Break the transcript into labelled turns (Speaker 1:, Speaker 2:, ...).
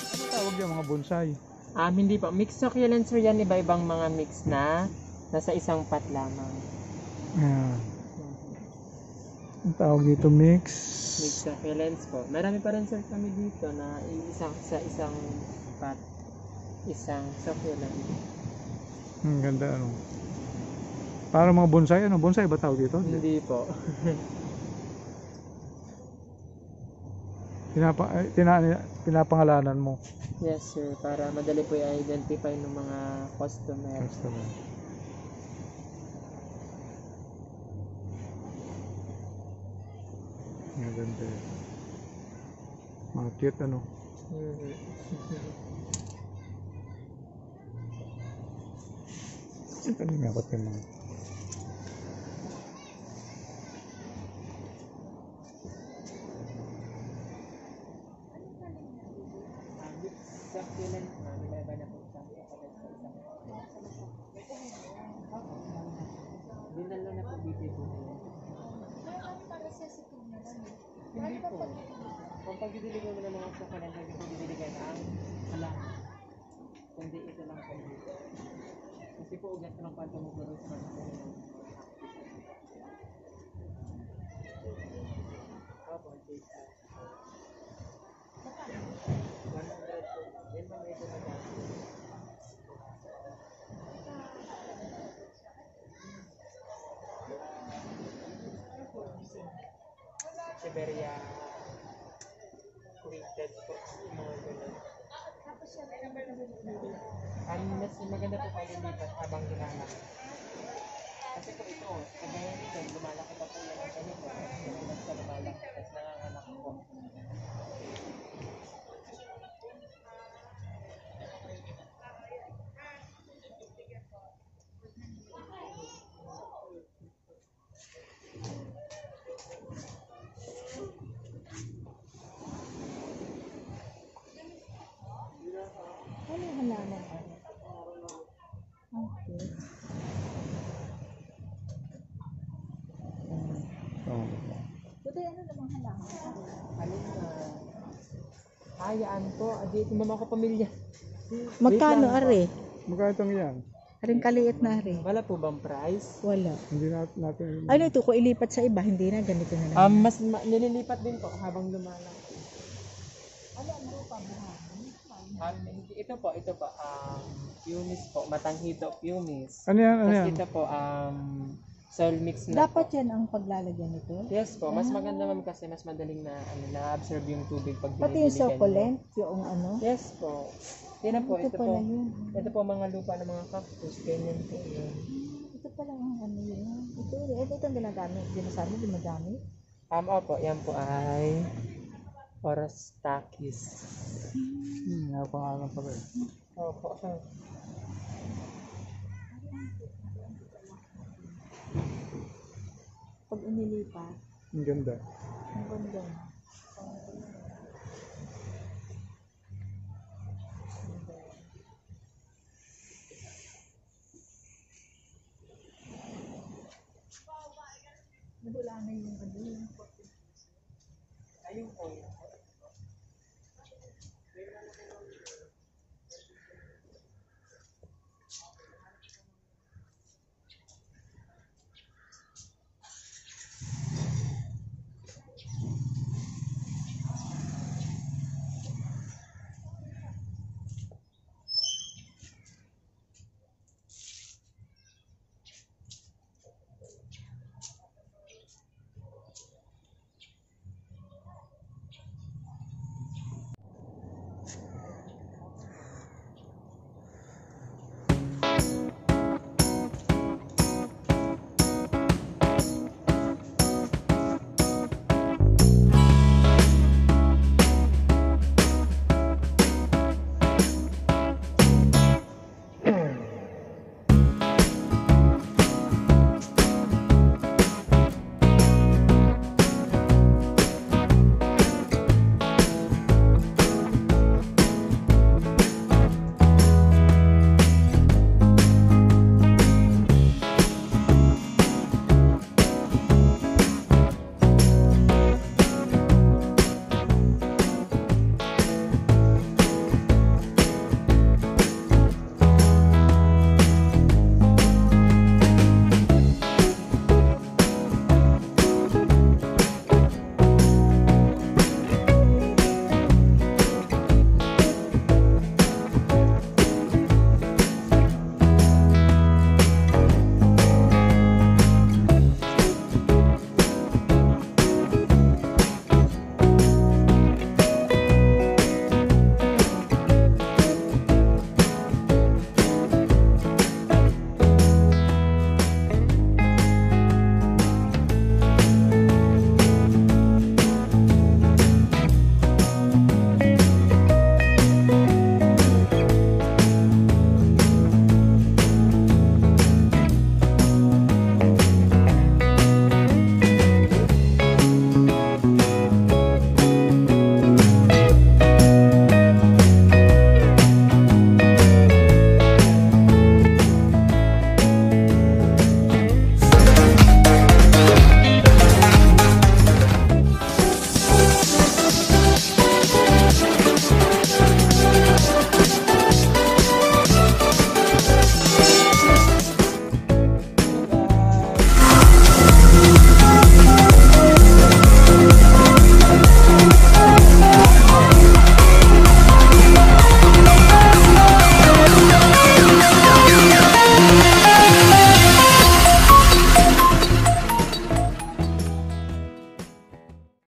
Speaker 1: Ano tawag yung mga bonsai?
Speaker 2: Hindi po. Mixed succulents sir yan. Iba-ibang mga mix na nasa isang pot lamang.
Speaker 1: Ayan. Ang tawag dito mix.
Speaker 2: Mixed succulents po. Marami pa rin sir kami dito na sa isang pot. Isang succulent.
Speaker 1: Ang ganda ano. Para mga bonsai, ano? Bonsai ba tawag dito?
Speaker 2: Hindi po.
Speaker 1: Pinapangalanan mo.
Speaker 2: Yes sir. Para madali po i-identify ng mga customer.
Speaker 1: Customer. Ang ganda eh. Mga cute ano. Ito nga ako yung mga.
Speaker 2: Succulent. Iba-iba na po sa dinalo na po dito po. Hindi po. Kung pagdidiligan mo ng mga succulent, hindi po didiligan ang halaman. Kundi ito lang po dito. Kasi po ugat ng panto mo garo sa mga Opo, dito. 100 po. Yan mga ito na dati. Siberia created po. Mga ganun. Mas maganda po kayo lipat habang lumalaki. Kasi po ito, kagaya nito, lumalaki pa po yan ang ganito. Mas pa lumalaki, mas nanganganak po.
Speaker 3: Ano yung halaman? Okay. Buti ano namang halaman?
Speaker 2: Alin na? Hayaan po, adi ito mga kapamilya.
Speaker 3: Magkano
Speaker 2: Wait lang po.
Speaker 3: are?
Speaker 1: Magkano itong yan?
Speaker 3: Aring kaliit na are.
Speaker 2: Wala po bang price?
Speaker 3: Wala.
Speaker 1: Hindi natin.
Speaker 3: Ano ito? Kung ilipat sa iba, hindi na ganito na lang.
Speaker 2: Nililipat din po habang lumalaki.
Speaker 3: Ano ang lupa buhangin?
Speaker 2: Ito po, pumice po, matanghido pumice.
Speaker 1: Ano yan? Ano
Speaker 2: Tapos
Speaker 1: yan?
Speaker 2: ito po, soil mix na
Speaker 3: Dapat
Speaker 2: po.
Speaker 3: yan ang paglalagyan nito?
Speaker 2: Yes po, mas maganda ma'am kasi mas madaling na-absorb yung tubig pag
Speaker 3: Pati yung
Speaker 2: dinidiligan nyo.
Speaker 3: succulent, yung ano?
Speaker 2: Yes po. Yan na po,
Speaker 3: Ito
Speaker 2: ito
Speaker 3: pala
Speaker 2: po.
Speaker 3: yun.
Speaker 2: Ito po mga lupa ng mga cactus, ganyan po yun.
Speaker 3: Ito pala ang ano yun. Ito ang ginagamit. Ginagamit.
Speaker 2: Opo, yan po ay Orostakis.
Speaker 1: Nga pangalan pala eh.
Speaker 2: Opo.
Speaker 3: Pag inilipat,
Speaker 1: Ang ganda.
Speaker 3: ang ganda. Wala na yung ano yun.
Speaker 2: Ayun po.